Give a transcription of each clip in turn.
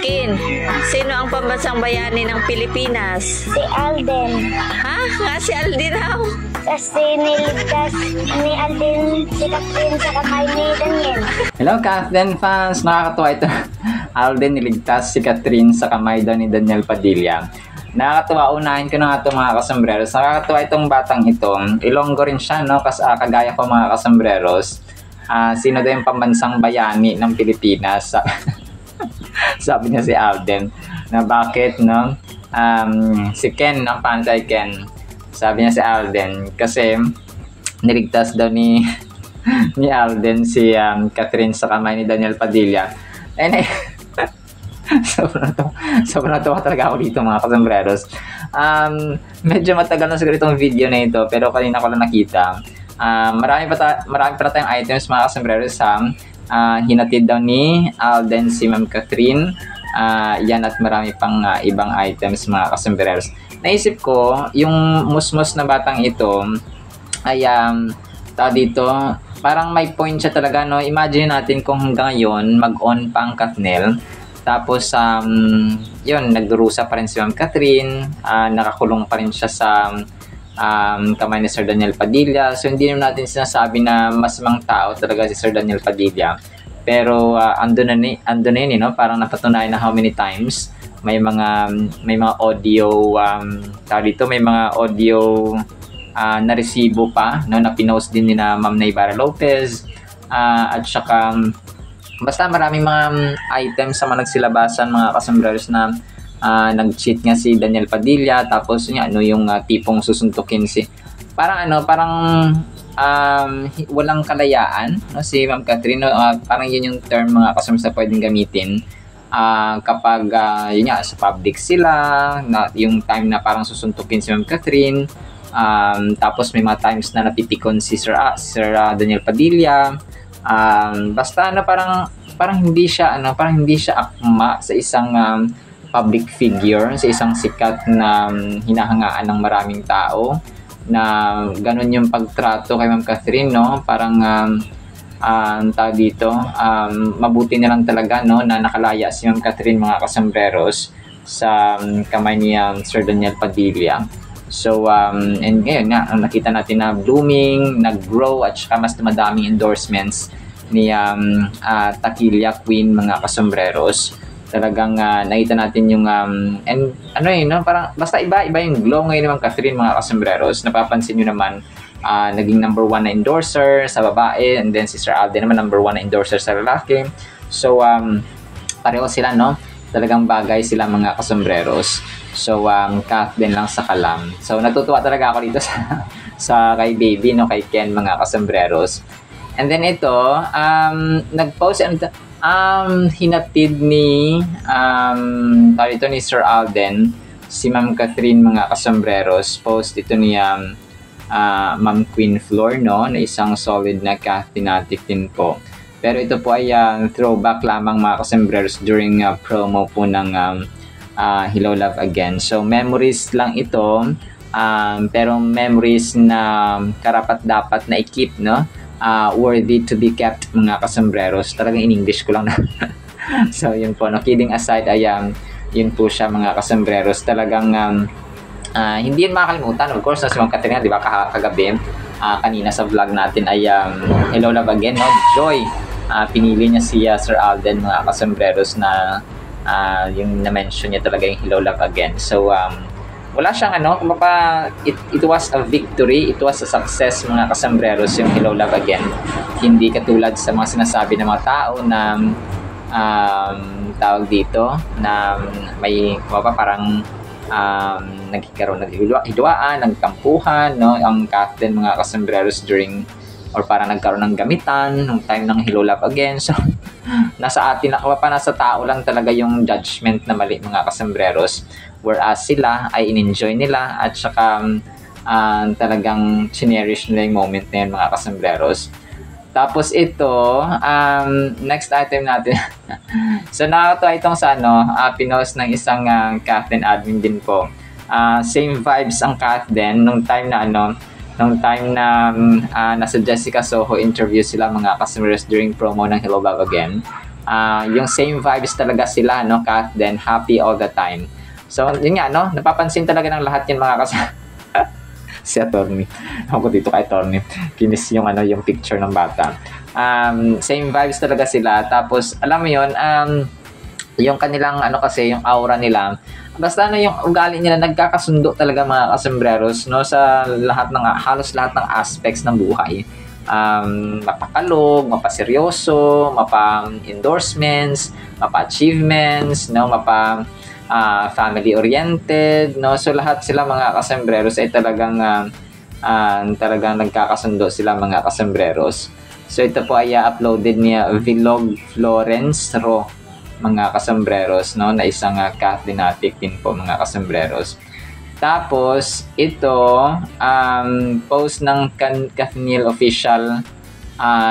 Kin, sino ang pambansang bayani ng Pilipinas? Si Alden. Ha? Nga si Alden raw. Kasi niligtas ni Alden si Catherine sa kamay ni Daniel. Hello, Catherine fans! Nakakatuwa ito. Alden niligtas si Catherine sa kamay daw ni Daniel Padilla. Nakakatuwa, unahin ko na nga itong mga kasambreros. Nakakatuwa itong batang ito. Ilonggo rin siya, no? Kagaya ko mga kasambreros. Sino daw yung pambansang bayani ng Pilipinas? Sabi niya si Alden. Na bakit, no? Si Ken, ang pantay Ken. Sabi niya si Alden. Kasi niligtas daw ni Alden si Catherine sa kamay ni Daniel Padilla. Sobrang tawa talaga ako dito mga kasambreros. Medyo matagal na siguro itong video na ito, pero kanina ko lang nakita. Marami pa tayong items mga kasambreros sa hinatid daw ni Alden si Ma'am Catherine. Yan at marami pang ibang items mga kasambreros. Naisip ko, yung musmos na batang ito ay dito, parang may point siya talaga, no? Imagine natin kung hanggang ngayon mag-on pa ang Katnel. Tapos, yun, nagdurusa pa rin si Ma'am Catherine, nakakulong pa rin siya sa kamay ni Sir Daniel Padilla. So, hindi naman natin sinasabi na masamang tao talaga si Sir Daniel Padilla. Pero, andun na yun, no? Parang napatunayan na how many times may mga audio, may mga audio na resibo pa, no? Na pinost din ni na Ma'am Naybara Lopez, at saka basta maraming mga items sa mga nagsilabasan mga kasambreros na nag-cheat nga si Daniel Padilla. Tapos yung tipong susuntukin si parang walang kalayaan, no, si Ma'am Catherine, no? Parang yun yung term mga kasambreros na pwedeng gamitin kapag yun nga, sa public sila, na yung time na parang susuntukin si Ma'am Catherine. Tapos may mga times na napipikon si Sir Daniel Padilla. Basta parang hindi siya akma sa isang public figure, sa isang sikat na hinahangaan ng maraming tao, na ganun yung pagtrato kay Ma'am Catherine, no? Parang tawag dito, mabuti na lang talaga, no, na nakalaya si Ma'am Catherine mga kasambreros sa kamay ni Sir Daniel Padilla. So, and ngayon nga, nakita natin na blooming, nag-grow, at saka mas madaming endorsements ni Taquilla Queen mga kasambreros. Talagang nakita natin yung, parang basta iba yung glow ngayon ni Ma'am Catherine mga kasambreros. Napapansin nyo naman, naging number 1 na endorser sa babae, and then si Sir Alden naman number 1 na endorser sa lalaki. So, pareho sila, no? Talagang bagay sila mga kasambreros. So, cut din lang sa kalam. So, natutuwa talaga ako dito sa kay baby, no, kay Ken mga kasambreros. And then ito, nag-post hinatid ni ni Sir Alden si Ma'am Catherine mga kasambreros. Post ito ni Ma'am Queen Flor, no, na isang solid na ka-thematic din po. Pero ito po ay throwback lamang mga kasambreros during promo po ng Hello Love Again. So memories lang ito, pero memories na karapat-dapat na i-keep, no? Worthy to be kept mga kasambreros. Talagang in English ko lang na. So yun po, no? Kidding aside, ay yun po siya mga kasambreros. Talagang hindi yun makakalimutan. Of course, si Ma'am Catherine, di ba, kagabi, kanina sa vlog natin ay Hello Love Again, no? Joy. Pinili niya si Sir Alden mga kasambreros na yung na-mention niya talaga yung Hello Love Again. So, wala siyang it was a victory, it was a success mga kasambreros yung Hello Love Again. Hindi katulad sa mga sinasabi ng mga tao na tawag dito, na may parang naghihiwaan, nagkampuhan, no, ang Catherine mga kasambreros during, or parang nagkaroon ng gamitan nung time ng Hello Love Again. So, nasa atin, nasa tao lang talaga yung judgment na mali mga kasambreros. Whereas sila ay in-enjoy nila, at saka talagang cherish nila yung moment na yun mga kasambreros. Tapos ito, next item natin. So nakakatuwa itong sa pinost ng isang Catherine admin din po. Same vibes ang Catherine nung time na nasa Jessica Soho interview sila mga customers during promo ng Hello Love Again. Yung same vibes talaga sila, no? Kath, then happy all the time. So, yun nga, no? Napapansin talaga ng lahat yung mga si attorney. Ako dito kay attorney. Kinis yung, yung picture ng bata. Same vibes talaga sila. Tapos, alam mo yun, yung kanilang, kasi, yung aura nila, basta yung ugali nila, nagkakasundo talaga mga kasembreros, no? Sa halos lahat ng aspects ng buhay. Mapakalog, mapaseryoso, mapa-endorsements, mapa-achievements, no? Family-oriented, no? So lahat sila mga kasembreros ay talagang nagkakasundo sila mga kasembreros. So ito po ay uploaded niya Vlog Florence Ro mga kasembreros, no? Na isang Catholic din po mga kasembreros. Tapos, ito, post ng Kathnil official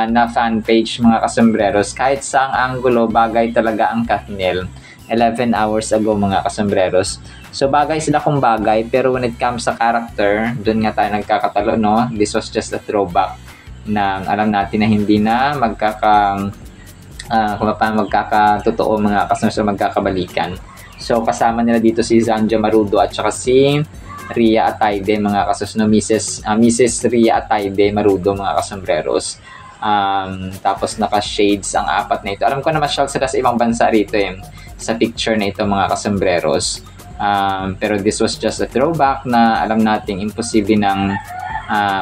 na fanpage mga kasembreros. Kahit saang anggulo, bagay talaga ang Kathnil. 11 hours ago mga kasembreros. So, bagay sila kung bagay, pero when it comes sa character, dun nga tayo nagkakatalo, no? This was just a throwback na alam natin na hindi na magkakatotoo mga kasembreros, magkakabalikan. So, kasama nila dito si Zanja Marudo at saka si Ria Atayde, mga kasusno, Mrs. Ria Atayde Marudo, mga kasembreros. Tapos, naka-shades ang apat na ito. Alam ko na masyal sila sa ibang bansa rito sa picture na ito, mga kasembreros. Pero this was just a throwback na alam nating imposible ng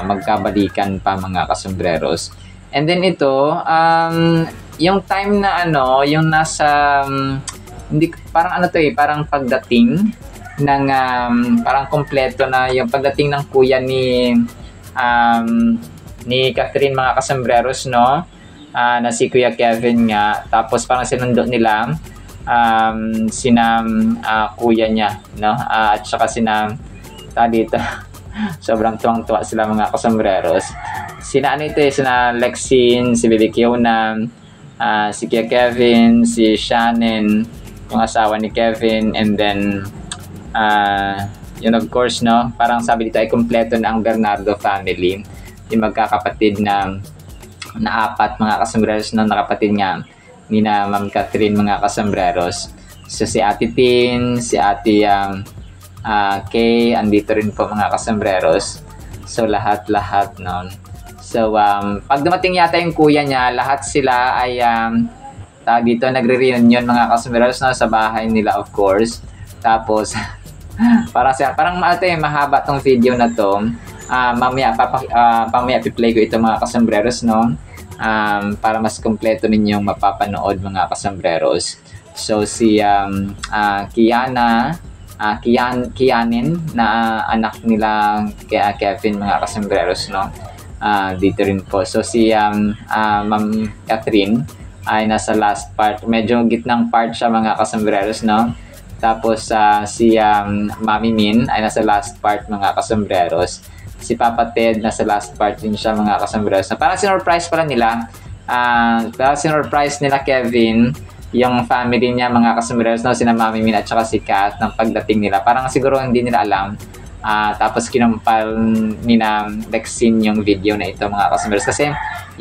magkabalikan pa, mga kasembreros. And then ito, yung time na yung nasa... hindi parang parang pagdating ng parang kompleto na yung pagdating ng kuya ni Catherine mga kasembreros, no? Na si Kuya Kevin nga, tapos parang sinundo nila sina kuya niya, no? At saka sina dito sobrang tuwang-tuwa sila mga kasembreros. Sina sina Lexine, si Baby Kiona, si Kuya Kevin, si Shannon, yung asawa ni Kevin, and then yun of course, no, parang sabi dito ay kompleto na ang Bernardo family, yung magkakapatid na apat mga kasembreros, no, nakapatid nga ni na Ma'am Catherine mga kasembreros. So si Ate Tin, si Ate Kay, andito rin po mga kasembreros. So lahat no. So pag dumating yata yung kuya niya, lahat sila ay dito nagre-reunion mga kasembreros, no, sa bahay nila of course. Tapos parang mahaba tong video na to. Mamaya i-play ko ito mga kasembreros, no, para mas kompleto ninyong mapapanood mga kasembreros. So si Kianin na anak nila kay Kevin mga kasembreros, no, dito rin po. So si Ma'am Catherine ay nasa last part, medyo gitnang part siya mga kasembreros, no. Tapos si Mami Min ay nasa last part mga kasembreros. Si Papa Ted nasa last part din siya mga kasembreros. Parang sinurprise pala nila, sinurprise nila Kevin yung family niya mga kasembreros, no, sina Mami Min at saka si Kat ng pagdating nila. Parang siguro hindi nila alam. Tapos kinumpal ni na Lexine yung video na ito mga kasembreros, kasi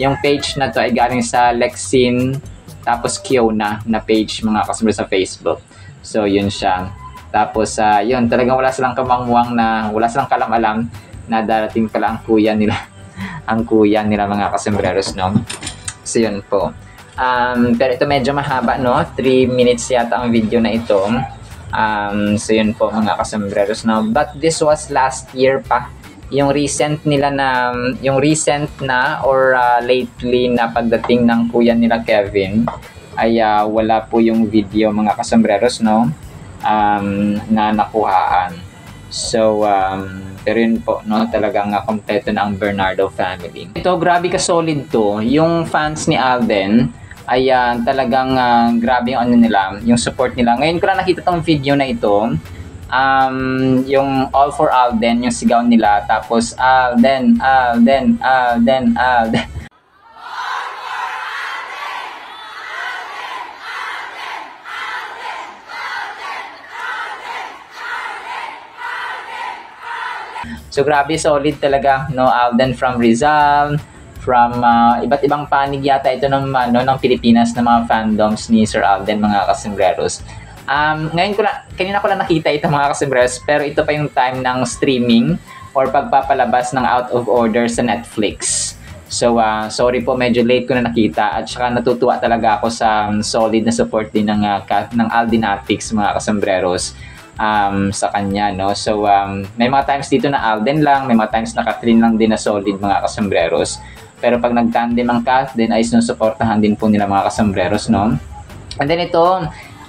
yung page na to ay galing sa Lexine tapos Kiona na page mga kasembreros sa Facebook. So yun siya. Tapos yun, talagang wala silang kamangwang na, wala silang kalam-alam na darating pala ang kuya nila mga kasembreros, no. So yun po. Pero ito medyo mahaba, no, 3 minutes yata ang video na ito. So yun po mga kasembreros, no. But this was last year pa. Yung recent na or lately na pagdating ng kuya nila Kevin ay wala po yung video mga kasembreros, no, na nakuhaan. So pero yun po, no, talagang kompleto na ang Bernardo family. Ito, grabe ka solid to. Yung fans ni Alden ay talagang grabe yung nila, yung support nila. Ngayon ko lang nakita tong video na ito. Yung All for Alden, yung sigaw nila, tapos Alden. So grabe solid talaga, no, Alden from Rizal, iba't ibang panig yata ito ng Pilipinas na mga fandoms ni Sir Alden, mga kasembreros. Kanina ko lang nakita ito, mga kasembreros, pero ito pa yung time ng streaming or pagpapalabas ng Out of Order sa Netflix. So, sorry po, medyo late ko na nakita, at saka natutuwa talaga ako sa solid na support din ng Aldenatics, mga kasembreros, sa kanya, no? So, may mga times dito na Alden lang, may mga times na Catherine lang din na solid, mga kasembreros. Pero pag nag-tandem ang Kath, din ay sinusuportahan din po nila, mga kasembreros, no? And then ito,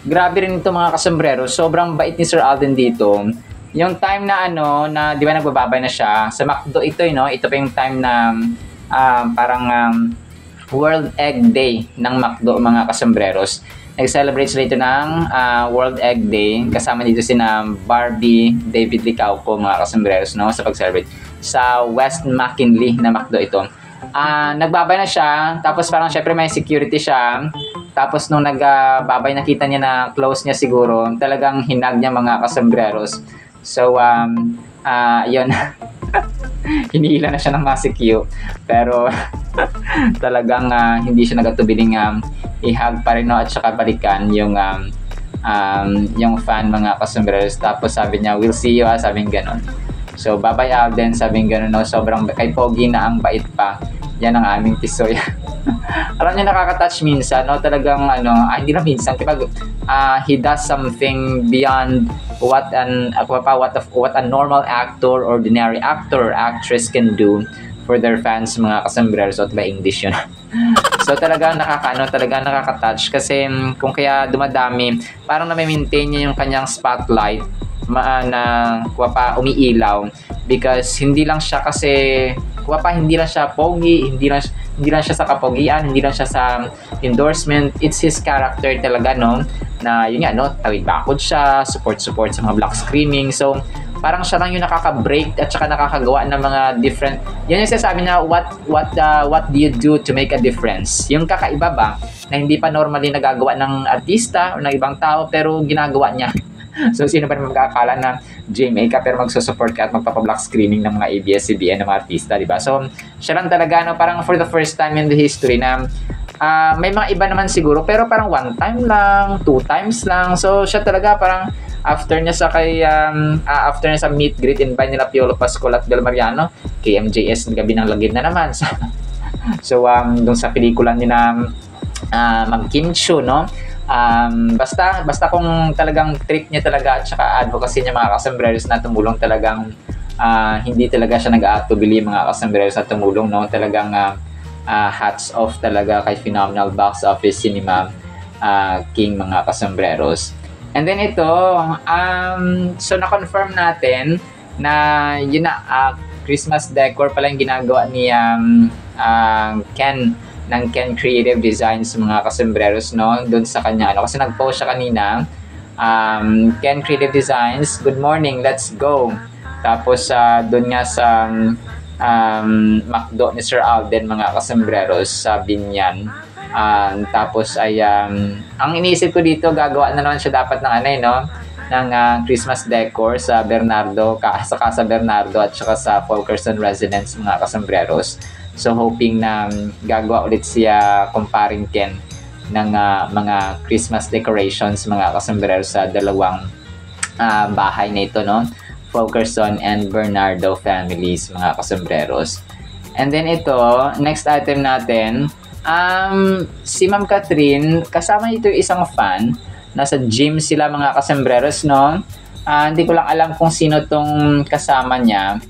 grabe rin ito, mga kasembreros, sobrang bait ni Sir Alden dito. Yung time na na di ba nagbababay na siya, sa McDo ito, no? Ito pa yung time na World Egg Day ng McDo, mga kasembreros. Nag-celebrate sila ito ng World Egg Day. Kasama dito sina Barbie, David Licauco, mga kasembreros, no? Sa pag-celebrate. Sa West McKinley na McDo ito. Nagbabay na siya. Tapos parang syempre may security siya. Tapos nung nagbabay, nakita niya na close niya siguro. Talagang hinag niya, mga kasembreros. So, yun. Hinihila na siya ng mga secure. Pero talagang hindi siya nagatubiling ihag pa rin, no? At saka balikan yung fan, mga kasembreros. Tapos sabi niya, we'll see you, sabi ganon. So bye-bye Alden, sabi ganon, no? Sobrang kay Pogi na ang bait pa. Yan ang aming tisoy. Alam niyo, nakaka-touch minsan, no? Talagang hindi na minsan kapag he does something beyond what a normal actor, ordinary actor or actress can do for their fans, mga kasembreros. At by English yun. So talagang nakaka-touch kasi kung kaya dumadami, parang na-maintain niya yung kanyang spotlight na umiilaw, because hindi lang siya pogi, hindi lang siya sa kapogian, hindi lang siya sa endorsement. It's his character talaga, no? Na yun nga, no? Tawid bakod siya, support sa mga black screaming. So parang siya lang yung nakaka-break at saka nakakagawa ng mga different. Yan yung sinasabi na what do you do to make a difference? Yung kakaiba ba na hindi pa normally nagagawa ng artista o ng ibang tao, pero ginagawa niya. So sino pa naman magkakala na JMA ka pero magsusupport ka at magpapa-black screening ng mga ABS-CBN ng mga artista, di ba? So siya lang talaga, no? Parang for the first time in the history na may mga iba naman siguro, pero parang one time lang, two times lang. So siya talaga parang after niya sa meet greet invite nila Piolo Pascual at Del Mariano, KMJS Gabi ng Lagid na naman. So dun sa pelikula ni na Mag Kim Chiu, no? Basta kung talagang trip niya talaga at saka advocacy niya, mga kasembreros, na tumulong talagang hindi talaga siya nag-aatubili, mga kasembreros, na tumulong, no? Talagang hats off talaga kay Phenomenal Box Office Cinema King, mga kasembreros. And then ito, so na-confirm natin na yun na, Christmas decor pala yung ginagawa ni Ken ng Ken Creative Designs, mga kasembreros, no? Doon sa kanya, kasi nag-post siya kanina, Ken Creative Designs, good morning, let's go. Tapos doon nga sa McDo ni Sir Alden, mga kasembreros, sabi niyan. Tapos ay ang iniisip ko dito, gagawa na naman siya dapat ng Christmas decor sa Bernardo, sa Casa Bernardo at saka sa Fulkerson Residence, mga kasembreros. So hoping na gagawa ulit siya kumparing Ken ng mga Christmas decorations, mga kasembreros, sa dalawang bahay na ito, no? Fulkerson and Bernardo families, mga kasembreros. And then ito, next item natin, si Ma'am Catherine, kasama ito yung isang fan. Nasa gym sila, mga kasembreros, no? Hindi ko lang alam kung sino tong kasama niya.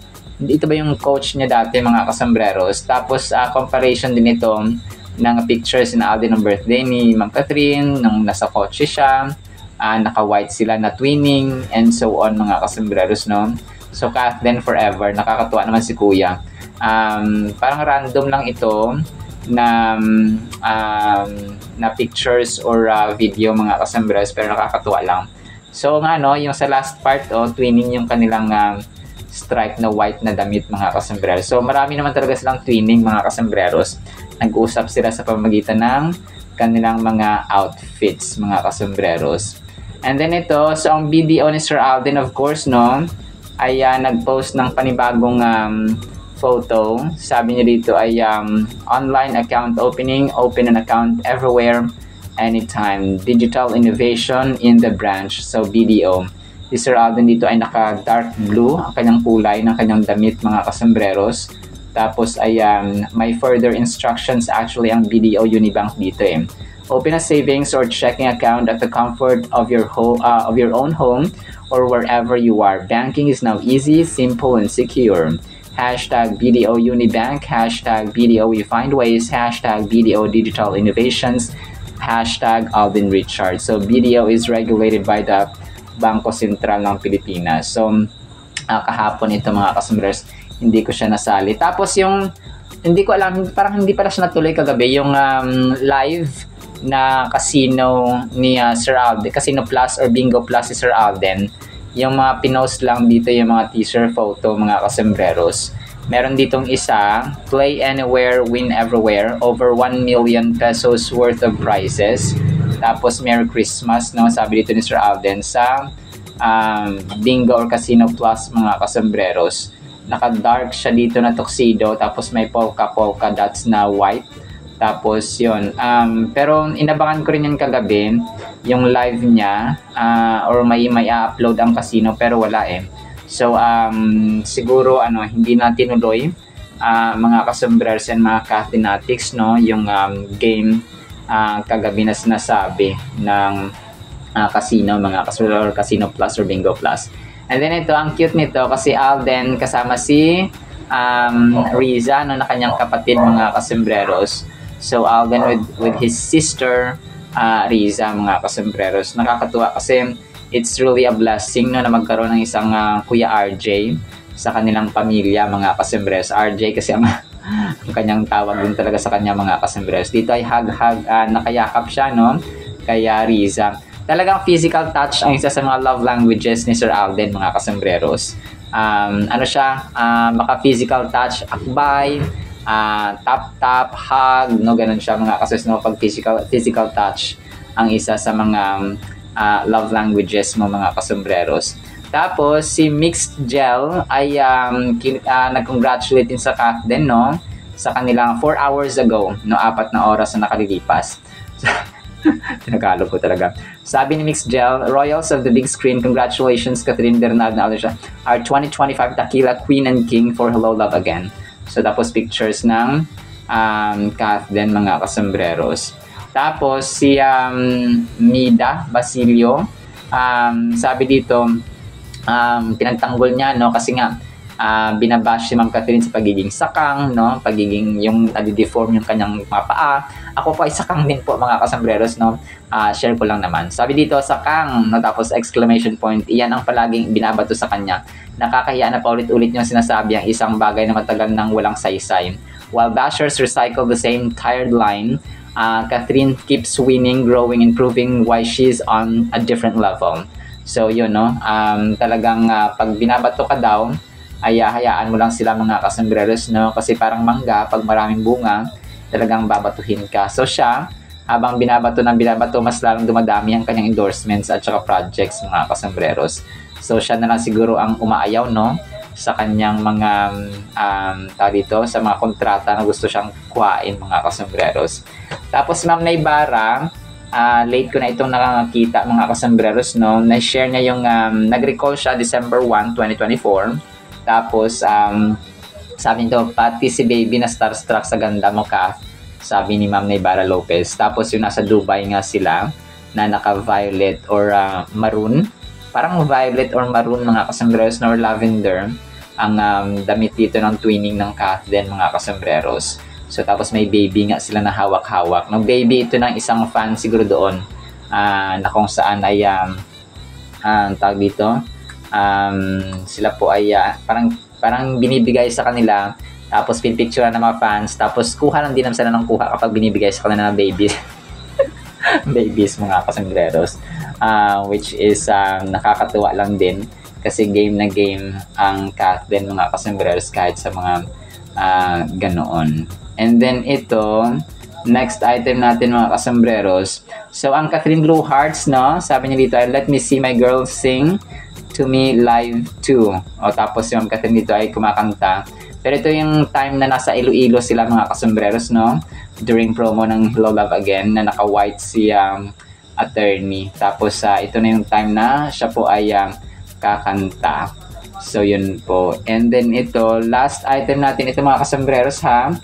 Ito ba yung coach niya dati, mga kasembreros? Tapos comparison din ito ng pictures na Alden ng birthday ni Ma'am Catherine, nung nasa kotse siya, naka-white sila na twinning, and so on, mga kasembreros, no? So Kath then forever, nakakatuwa naman si Kuya. Parang random lang ito na pictures or video, mga kasembreros, pero nakakatuwa lang. So nga, no, yung sa last part, twinning yung kanilang stripe na white na damit, mga kasembreros. So marami naman talaga silang twinning, mga kasembreros. Nag-usap sila sa pamamagitan ng kanilang mga outfits, mga kasembreros. And then ito, so ang BDO ni Sir Alden, of course, no, ay nag-post ng panibagong photo. Sabi niya dito ay online account opening, open an account everywhere, anytime. Digital innovation in the branch. So, BDO. Si Sir Alden dito ay naka-dark blue ang kanyang kulay ng kanyang damit, mga kasembreros. Tapos ay may further instructions actually ang BDO Unibank dito eh. Open a savings or checking account at the comfort of your own home or wherever you are. Banking is now easy, simple, and secure. Hashtag BDO Unibank, hashtag BDO We Find Ways, hashtag BDO Digital Innovations, hashtag Alden Richard. So BDO is regulated by the Bangko Sentral ng Pilipinas. So kahapon ito mga kasumers, hindi ko siya nasali. Tapos yung, hindi ko alam, parang hindi pala siya natuloy kagabi, yung live na casino ni Sir Alden, Casino Plus or Bingo Plus si Sir Alden. Yung mga pinost lang dito yung mga teaser photo, mga kasembreros. Meron ditong isa, play anywhere, win everywhere, over 1 million pesos worth of prizes. Tapos Merry Christmas, no, sabi dito ni Sir Alden sa Bingo or Casino Plus, mga kasembreros. Naka-dark siya dito na tuxedo, tapos may polka dots na white. Tapos yun, pero inabangan ko rin yan kagabi, yung live niya, or may upload ang casino pero wala eh. So siguro hindi na tinuloy, mga kasombrers and mga Cathinatics, no, yung game kagabi na sinasabi ng casino, mga kasombrers, or Casino Plus or Bingo Plus. And then ito, ang cute nito kasi Alden kasama si Riza, no, na kanyang kapatid, mga kasembreros. So Alden with his sister Riza, mga kasembreros. Nakakatuwa kasi it's really a blessing, no, na magkaroon ng isang Kuya RJ sa kanilang pamilya, mga kasembreros. RJ kasi ang kanyang tawag din talaga sa kanya, mga kasembreros. Dito ay nakayakap siya, no, kaya Riza. Talagang physical touch ang isa sa mga love languages ni Sir Alden, mga kasembreros. Ano siya, maka physical touch, akbay, tap, hug, no, ganun siya, mga kasus, no, pag physical touch ang isa sa mga love languages mo, mga kasembreros. Tapos si Mixed Gel ay nag-congratulate din sa Kath din, no, sa kanilang 4 hours ago, no, 4 na oras na nakalilipas. Tinagalo ko talaga. Sabi ni Mixed Gel, Royals of the Big Screen, congratulations Catherine Bernal na Alicia, our 2025 Tequila Queen and King for Hello Love Again. So tapos pictures ng Kath din, mga kasembreros. Tapos si Mida Basilio, sabi dito, pinagtanggol niya, no, kasi nga binabash si Ma'am Catherine sa pagiging sakang, no, pagiging yung nadi-deform yung kanyang mga paa. Ako po ay sakang din po, mga kasembreros, no. Share ko lang naman. Sabi dito, sakang, no, tapos exclamation point. Iyan ang palaging binabato sa kanya. Nakakahiya na paulit-ulit niyang sinasabi ang isang bagay na matagal nang walang saysay. While bashers recycle the same tired line, Catherine keeps winning, growing, improving why she's on a different level. So yun, no, talagang pag binabato ka daw, ay hayaan mo lang sila, mga kasembreros, no, kasi parang mangga, pag maraming bunga, talagang babatuhin ka. So siya, habang binabato, mas lalong dumadami ang kanyang endorsements at saka projects, mga kasembreros. So siya na lang siguro ang umaayaw, no, sa kanyang mga sa mga kontrata na gusto siyang kuhain, mga kasembreros. Tapos Ma'am Naybara, late ko na itong nakakita, mga kasembreros, no, na-share niya yung nag-recall siya December 1, 2024. Tapos sabi nito, pati si baby na starstruck sa ganda mo, Kath, sabi ni Ma'am Naybara Lopez. Tapos yung nasa Dubai nga sila na naka-violet or maroon, parang violet or maroon, mga kasembreros, or lavender ang damit dito ng twinning ng Kath din, mga kasembreros. So tapos may baby nga sila na hawak-hawak. No, baby ito ng isang fan siguro doon, na kung saan ay tawag dito, sila po ay parang binibigay sa kanila, tapos pinpicture ng mga fans, tapos kuha lang din sila ng kuha kapag binibigay sa kanila ng babies. Babies, mga kasembreros, which is nakakatuwa lang din kasi game na game ang Kath din, mga kasembreros, kahit sa mga ganoon. And then ito, next item natin, mga kasembreros. So ang Catherine Blue Hearts, no, sabi niya dito, let me see my girls sing to me live too. O tapos yung Catherine dito ay kumakanta Pero ito yung time na nasa Iloilo sila mga kasombreros, no? During promo ng Hello Love Again na naka-white si attorney. Tapos ito na yung time na siya po ay kakanta. So yun po. And then ito, last item natin, ito mga kasombreros ha.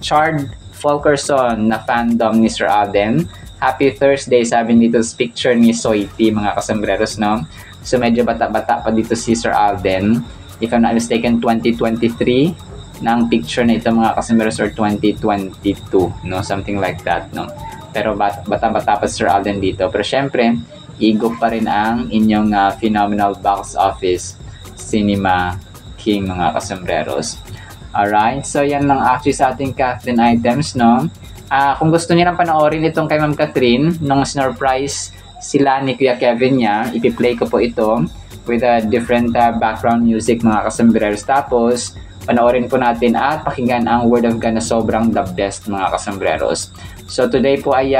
Chard Fulkerson na fandom ni Sir Alden. Happy Thursday, sabi dito sa picture ni Soiti mga kasombreros, no? So medyo bata-bata pa dito si Sir Alden. If I'm not mistaken, 2023 na ang picture na ito mga kasombreros, or 2022, no? Something like that, no? Pero bata-bata pa si Sir Alden dito. Pero syempre, igop pa rin ang inyong phenomenal box office cinema king mga kasombreros. Alright, so yan lang actually sa ating Catherine items, no? Kung gusto niyo lang panoorin itong kay Ma'am Catherine, nung surprise sila ni Kuya Kevin niya, ipi-play ko po ito with a different background music mga kasombreros. Tapos, panoorin po natin at pakinggan ang Word of God na sobrang the best mga kasombreros. So today po ay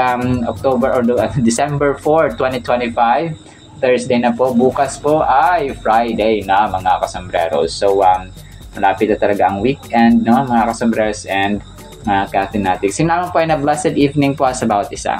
December 4, 2025. Thursday na po. Bukas po ay Friday na mga kasombreros. So malapit na talaga ang weekend, no mga kasombreros and mga Cathinatics. Sinaman po ay na blessed evening po sa bawat isa.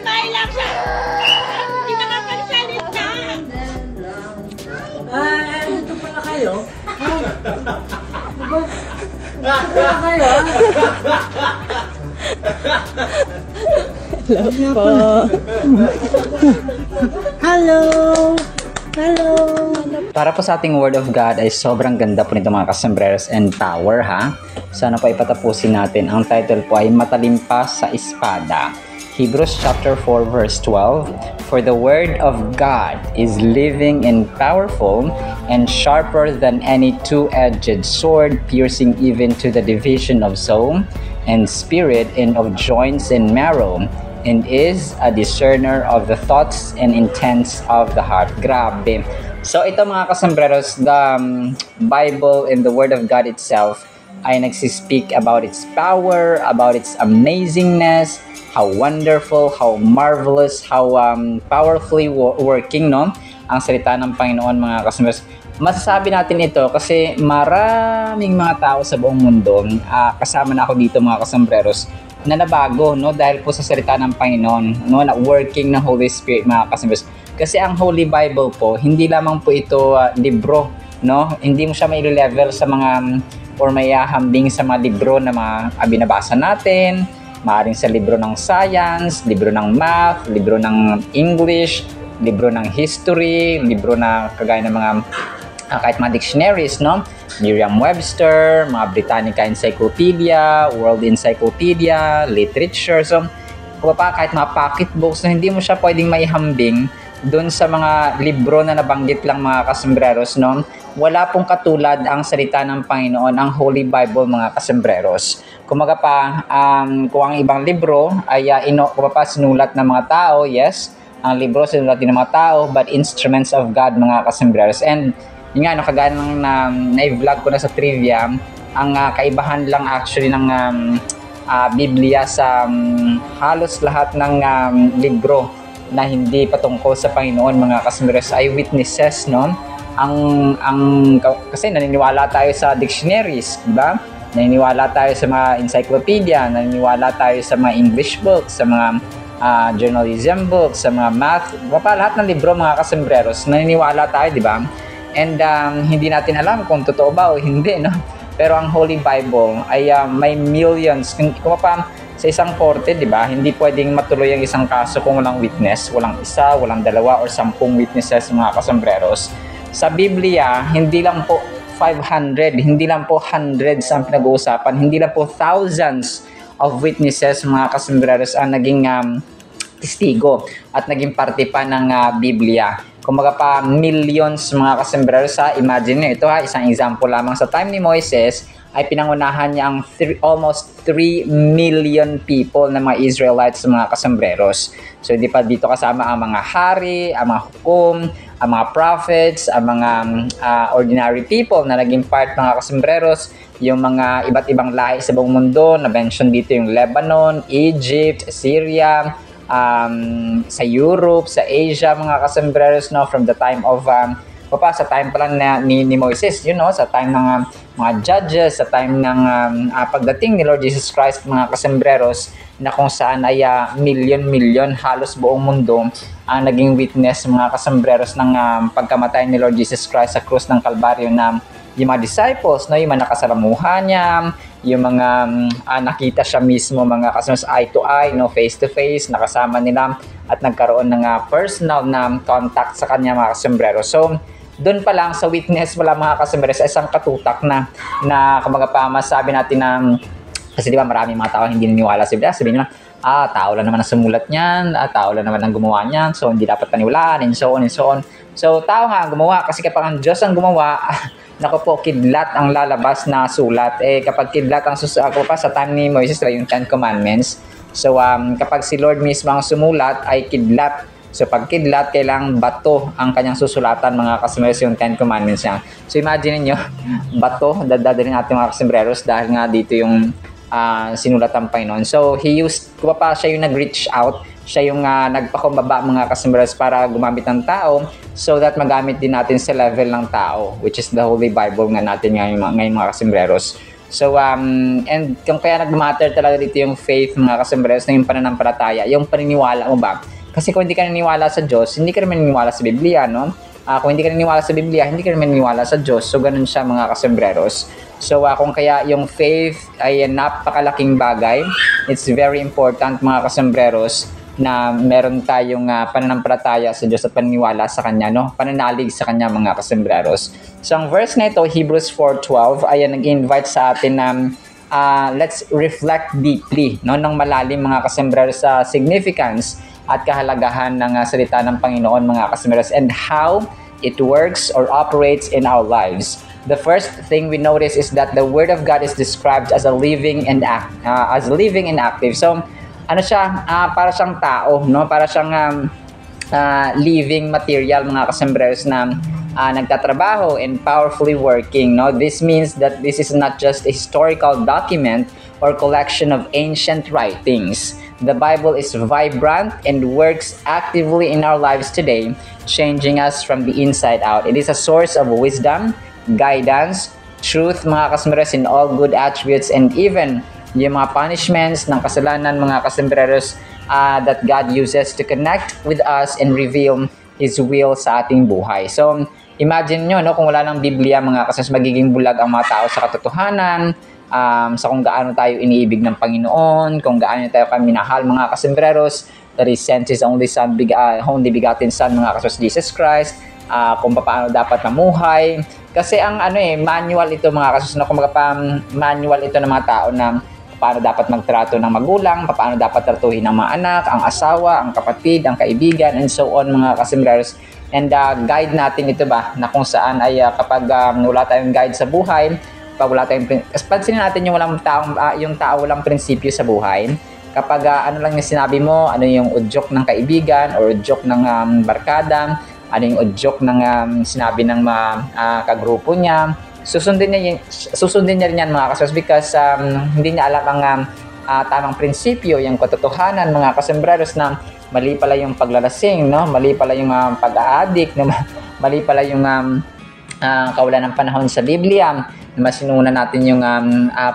Smile lang siya! Hindi na makapagsalita! Ito pala kayo? Ito pala kayo? Hello po! Hello! Hello! Para po sa ating Word of God ay sobrang ganda po nito mga kasombreros and power ha. Sana po ipatapusin natin. Ang title po ay Matalimpas sa Espada. Hebrews chapter 4 verse 12. For the word of God is living and powerful and sharper than any two-edged sword, piercing even to the division of soul and spirit and of joints and marrow, and is a discerner of the thoughts and intents of the heart. Grabe. So ito mga kasombreros, the Bible and the Word of God itself ay nagsispeak about its power, about its amazingness, how wonderful, how marvelous, how powerfully working, no? Ang salita ng Panginoon mga kasombreros. Masasabi natin ito kasi maraming mga tao sa buong mundo, kasama na ako dito mga kasombreros, na nabago, no, dahil po sa salita ng Panginoon, no, na working ng Holy Spirit mga kasombreros. Kasi ang Holy Bible po, hindi lamang po ito libro, no? Hindi mo siya mai-level sa mga or may hambing sa mga libro na binabasa natin, maaaring sa libro ng science, libro ng math, libro ng English, libro ng history, libro na kagaya ng mga kahit mga dictionaries, no? Merriam-Webster, mga Britannica Encyclopedia, World Encyclopedia, literature. So, kahit mga pocketbooks na hindi mo siya pwedeng maihambing doon sa mga libro na nabanggit lang mga kasombreros, no? Wala pong katulad ang salita ng Panginoon, ang Holy Bible mga kasombreros. Kumaga pa, kung ang ibang libro ay sinulat ng mga tao, yes, ang libro sinulat din ng mga tao, but instruments of God mga kasombreros. And yun nga, kagaya ng na-vlog ko na sa trivia, ang kaibahan lang actually ng Biblia sa halos lahat ng libro na hindi patungkol sa Panginoon mga kasombreros ay witnesses, no? Kasi naniniwala tayo sa dictionaries, di ba? Naniniwala tayo sa mga encyclopedia, naniniwala tayo sa mga English books, sa mga journalism books, sa mga math, lahat ng libro mga kasembreros, naniniwala tayo, di ba? And hindi natin alam kung totoo ba o hindi, no? Pero ang Holy Bible ay may millions. Kung pa sa isang korte, di ba, hindi pwedeng matuloy ang isang kaso kung walang witness, walang isa, walang dalawa, or 10 witnesses mga kasembreros. Sa Biblia, hindi lang po 500, hindi lang po hundreds ang pinag-uusapan, hindi lang po thousands of witnesses mga kasembreros ang naging testigo at naging parte pa ng Biblia. Kumaga pa millions mga kasembreros. Imagine nyo ito, isang example lamang. Sa time ni Moises ay pinangunahan niya ang almost 3 million people na mga Israelites mga kasembreros. So hindi pa dito kasama ang mga hari, ang mga hukom, ang mga prophets, ang mga ordinary people na naging part mga kasembreros, yung mga iba't ibang lahi sa buong mundo. Na-mention dito yung Lebanon, Egypt, Syria, sa Europe, sa Asia mga kasembreros, no, from the time of sa time pa lang ni Moises, sa time ng mga judges, sa time ng pagdating ni Lord Jesus Christ mga kasembreros, na kung saan ay milyon-milyon, halos buong mundo ang naging witness mga kasembreros ng pagkamatay ni Lord Jesus Christ sa krus ng Kalbaryo, na yung mga disciples, no, yung mga nakasalamuhan niya, yung mga nakita siya mismo mga kasembreros eye to eye, no, face to face, nakasama nila at nagkaroon ng personal na contact sa kanya mga kasembreros. So doon pa lang sa witness wala mga kasembreros, isang katutak na kumaga pa masabi natin na, kasi di ba maraming mga tao hindi naniniwala sa Biblia, sabihin nila, tao lang naman ang sumulat niyan, tao lang naman ang gumawa niyan, so hindi dapat paniwalaan, and so on and so on. So tao nga ang gumawa, kasi kapag ang Diyos ang gumawa, naku po, kidlat ang lalabas na sulat. Kapag kidlat ang ako pa sa time ni Moises, yung 10 Commandments, so kapag si Lord mismo ang sumulat ay kidlat. So pag kidlat, kailangang bato ang kanyang susulatan mga kasembreros, yung 10 Commandments niya. So imagine niyo, bato, dadalhin natin mga kasembreros dahil nga dito yung sinulat ng Panginoon. So he used, siya yung nag-reach out, siya yung nagpakumbaba mga kasembreros para gumamit ng tao so that magamit din natin sa level ng tao, which is the Holy Bible nga natin ngayon mga kasembreros. So, and kung kaya nag-matter talaga dito yung faith mga kasembreros, na yung pananampalataya, yung paniniwala mo ba? Kasi kung hindi ka naniniwala sa Diyos, hindi ka naman naniniwala sa Biblia, no? Kung hindi ka naniniwala sa Biblia, hindi ka naman naniniwala sa Diyos. So, ganun siya mga kasembreros. So, kung kaya yung faith ay napakalaking bagay, it's very important mga kasembreros na meron tayong pananampalataya sa Diyos at paniniwala sa Kanya, no? Pananalig sa Kanya mga kasembreros. So, ang verse na ito, Hebrews 4:12, ay nag-invite sa atin na let's reflect deeply, no, ng malalim mga kasembreros sa significance at kahalagahan ng salita ng Panginoon mga kasembreros, and how it works or operates in our lives. The first thing we notice is that the Word of God is described as living and active. So, ano siya? Para siyang tao, no? Para siyang living material mga kasembreros na nagtatrabaho and powerfully working, no? This means that this is not just a historical document or collection of ancient writings. The Bible is vibrant and works actively in our lives today, changing us from the inside out. It is a source of wisdom, guidance, truth mga kasembreros, in all good attributes, and even yung mga punishments ng kasalanan mga kasembreros that God uses to connect with us and reveal His will sa ating buhay. So, imagine nyo, no, kung wala ng Biblia mga kasembreros, magiging bulag ang mga tao sa katotohanan, sa kung gaano tayo iniibig ng Panginoon, kung gaano tayo minahal mga kasembreros, that He sent His only only begotten Son mga kasembreros, Jesus Christ, kung paano dapat mamuhay. Kasi ang manual ito mga kasembreros, na kumbaga manual ito ng mga tao na paano dapat magtrato ng magulang, paano dapat tratuhin ng mga anak, ang asawa, ang kapatid, ang kaibigan, and so on mga kasembreros. And guide natin ito ba, na kung saan ay kapag wala tayong guide sa buhay, pag wala tayong pansinin natin yung yung tao walang prinsipyo sa buhay. Kapag ano lang yung sinabi mo, ano yung udyok ng kaibigan or udyok ng barkada, ano yung udyok ng sinabi ng mga kagrupo niya, susundin niya rin yan mga kasembreros, because hindi niya alam ang tamang prinsipyo, yung katotohanan mga kasembreros, na mali pala yung paglalasing, no? Mali pala yung pag-a-addict, no? Mali pala yung kawalan ng panahon sa Biblia, na masinuna natin yung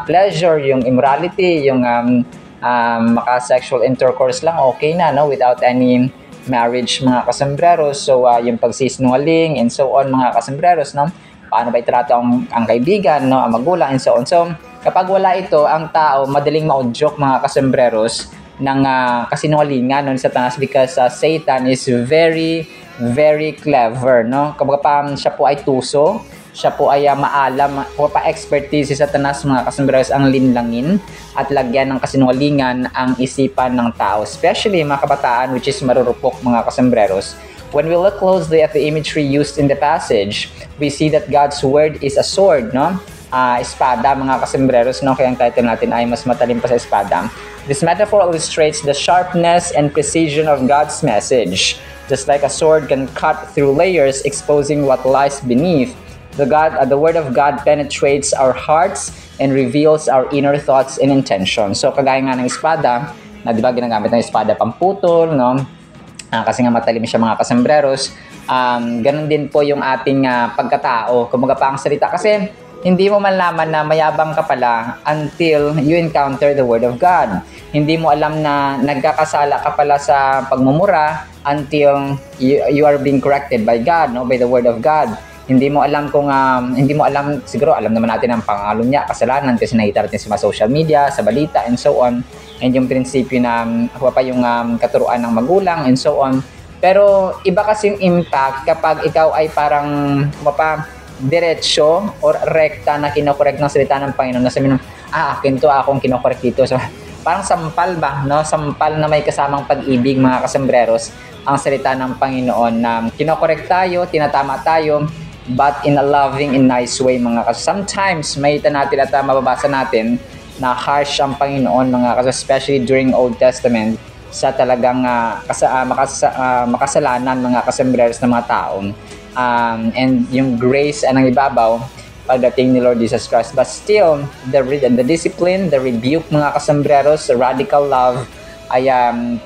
pleasure, yung immorality, yung maka-sexual intercourse lang, okay na, no? Without any marriage, mga kasembreros. So, yung pagsisinungaling and so on, mga kasembreros, no? Paano ba itrato ang kaibigan, no? Ang magulang and so on. So, kapag wala ito, ang tao madaling maudyok, mga kasembreros, ng kasinungalingan, no? Ni Satanas, because Satan is very, very clever, no? Kapag siya po ay tuso, siya po ay maalam, o pa-expertise si Satanas, mga kasembreros, ang linlangin at lagyan ng kasinungalingan ang isipan ng tao, especially mga kabataan, which is marurupok, mga kasembreros. When we look closely at the imagery used in the passage, we see that God's word is a sword, no? Espada, mga kasembreros, no? Kaya ang title natin ay mas matalim pa sa espada. This metaphor illustrates the sharpness and precision of God's message. Just like a sword can cut through layers, exposing what lies beneath, the word of God penetrates our hearts and reveals our inner thoughts and intentions. So, kagaya nga ng espada, na di ba ginagamit ng espada pamputol, no? Kasi nga matalim siya, mga kasembreros. Ganun din po yung ating pagkatao. Kumbaga pa ang salita. Kasi hindi mo malaman na mayabang ka pala until you encounter the word of God. Hindi mo alam na nagkakasala ka pala sa pagmumura until you are being corrected by God, no? By the word of God. Hindi mo alam siguro alam naman natin ang pangalunya, kasalanan, kasi nakita natin sa social media, sa balita, and so on. And yung prinsipyo na yung katuruan ng magulang, and so on. Pero iba kasing impact kapag ikaw ay parang diretsyo or rekta na kinokorek ng salita ng Panginoon, na sabi ng, akin to, akong kinokorek dito. So, parang sampal ba, no? Sampal na may kasamang pag-ibig, mga kasembreros, ang salita ng Panginoon na kinokorek tayo, tinatama tayo, but in a loving and nice way, mga kasi. Sometimes, makita natin at mababasa natin na harsh ang Panginoon, mga kasi, especially during Old Testament, sa talagang makasalanan, mga kasembreros ng mga tao. And yung grace ang ibabaw pagdating ni Lord Jesus Christ. But still, the discipline, the rebuke, mga kasembreros, the radical love, ay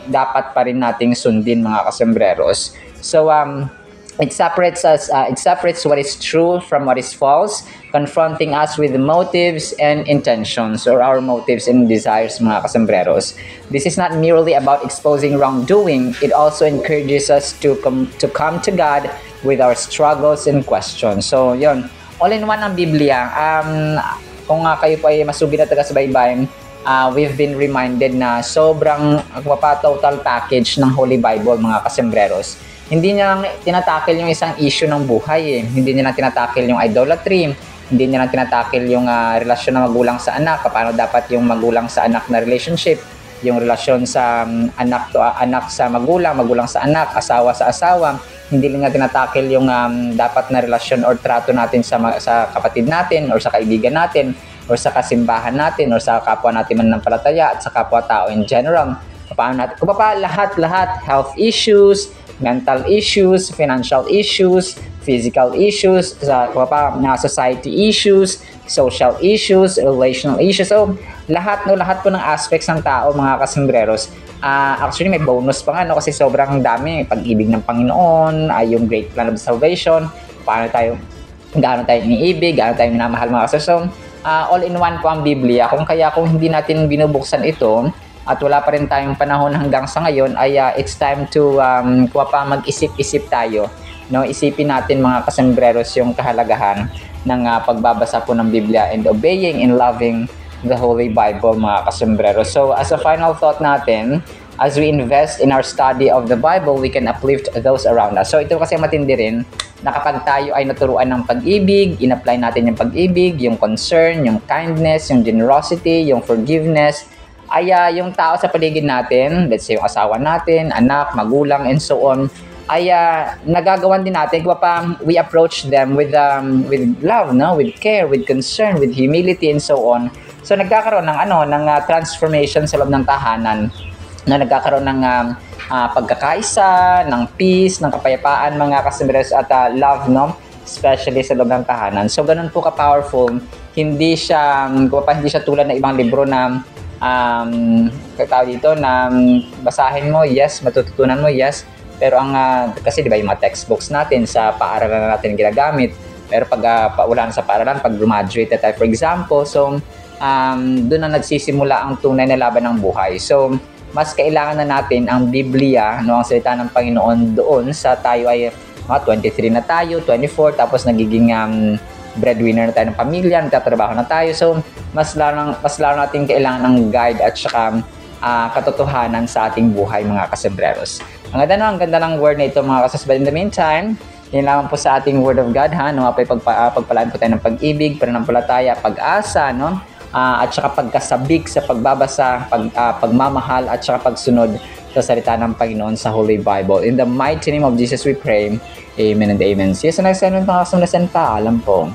dapat pa rin nating sundin, mga kasembreros. So, it separates what is true from what is false, confronting us with the motives and intentions, or our motives and desires, mga kasembreros. This is not merely about exposing wrongdoing. It also encourages us to come to God with our struggles and questions. So, yun. All-in-one ang Biblia. Kung kayo po ay masugi na taga-subaybay, we've been reminded na sobrang total package ng Holy Bible, mga kasembreros. Hindi niya lang tinatakil yung isang issue ng buhay, eh. Hindi niya lang tinatakil yung idolatry. Hindi niya lang tinatakil yung relasyon ng magulang sa anak, paano dapat yung magulang sa anak na relationship, yung relasyon sa anak sa magulang, magulang sa anak, asawa sa asawa. Hindi niya tinatakil yung dapat na relasyon or trato natin sa kapatid natin or sa kaibigan natin or sa kasimbahan natin or sa kapwa natin mananampalataya at sa kapwa-tao in general. Kung pa lahat, health issues, mental issues, financial issues, physical issues, society issues, social issues, relational issues. So, lahat po ng aspects ng tao, mga kasembreros. Actually, may bonus pa nga, no? Kasi sobrang dami. Pag-ibig ng Panginoon, yung great plan of salvation, gaano tayo iniibig, gaano tayo minamahal, mga kasembreros. So, all-in-one po ang Biblia. Kung hindi natin binubuksan ito, at wala pa rin tayong panahon hanggang sa ngayon, ay it's time to mag-isip-isip tayo. No? Isipin natin, mga kasembreros, yung kahalagahan ng pagbabasa po ng Biblia and obeying and loving the Holy Bible, mga kasembreros. So, as a final thought natin, as we invest in our study of the Bible, we can uplift those around us. So, ito kasi matindi rin, na kapag tayo ay naturuan ng pag-ibig, in-apply natin yung pag-ibig, yung concern, yung kindness, yung generosity, yung forgiveness, ay yung tao sa paligid natin, let's say yung asawa natin, anak, magulang, and so on, ay nagagawan din natin we approach them with love, no? With care, with concern, with humility, and so on. So nagkakaroon ng transformation sa loob ng tahanan, na nagkakaroon ng pagkakaisa, ng peace, ng kapayapaan, mga kasembreros, at love, no? Especially sa loob ng tahanan. So ganun po ka-powerful. Hindi siya tulad ng ibang libro na na basahin mo, yes, matututunan mo, yes, pero kasi di ba yung mga textbooks natin sa paaralan natin ginagamit, pero pag wala na sa paaralan, pag graduate tayo, for example, so doon na nagsisimula ang tunay na laban ng buhay. So, mas kailangan na natin ang Biblia, no, ang salita ng Panginoon doon sa tayo ay 23 na tayo, 24, tapos nagiging breadwinner na tayo ng pamilya, nagtatrabaho na tayo. So, mas lalo natin kailangan ng guide at saka katotohanan sa ating buhay, mga kasebreros. Ang ganda ng word na ito, mga kasas. But in the meantime, yun lamang po sa ating Word of God, ha? No, pagpalaan po tayo ng pag-ibig, pananampalataya, pag-asa, no? At saka pagkasabik sa pagbabasa, pagmamahal, at saka pagsunod sa salita ng Panginoon sa Holy Bible. In the mighty name of Jesus we pray. Amen and amen. See you sa next segment, mga kasamasan. Paalam po.